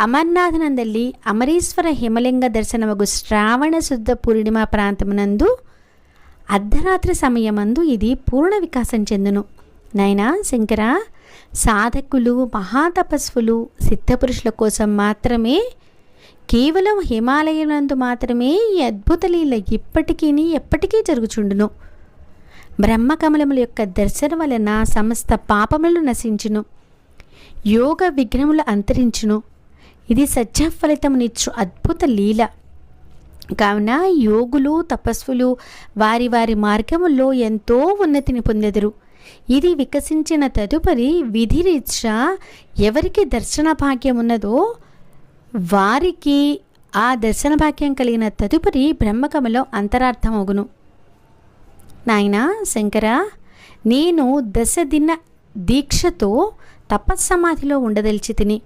అమర్నాథనందల్లి అమరీశ్వర హిమలింగ దర్శనమగు శ్రావణ శుద్ధ పూర్ణిమ ప్రాంతమునందు అర్ధరాత్రి సమయమందు ఇది పూర్ణ వికాసం చెందును. నాయనా శంకర, సాధకులు, మహాతపస్సులు, సిద్ధపురుషుల కోసం మాత్రమే, కేవలం హిమాలయనందు మాత్రమే ఈ అద్భుత లీల ఇప్పటికీ ఎప్పటికీ జరుగుచుండును. బ్రహ్మకమలముల యొక్క దర్శనం వలన సమస్త పాపములు నశించును, యోగ విఘ్నములు అంతరించును. ఇది సత్య ఫలితమునిచ్చు అద్భుత లీల. కావున యోగులు, తపస్సులు వారి వారి మార్గముల్లో ఎంతో ఉన్నతిని పొందెదరు. ఇది వికసించిన తదుపరి విధిరీత్యా ఎవరికి దర్శన భాగ్యం ఉన్నదో వారికి ఆ దర్శన భాగ్యం కలిగిన తదుపరి బ్రహ్మకమలం అంతరార్థమగును. నాయనా శంకర, నేను 10 దిన దీక్షతో తపస్సమాధిలో ఉండదలిచి తిని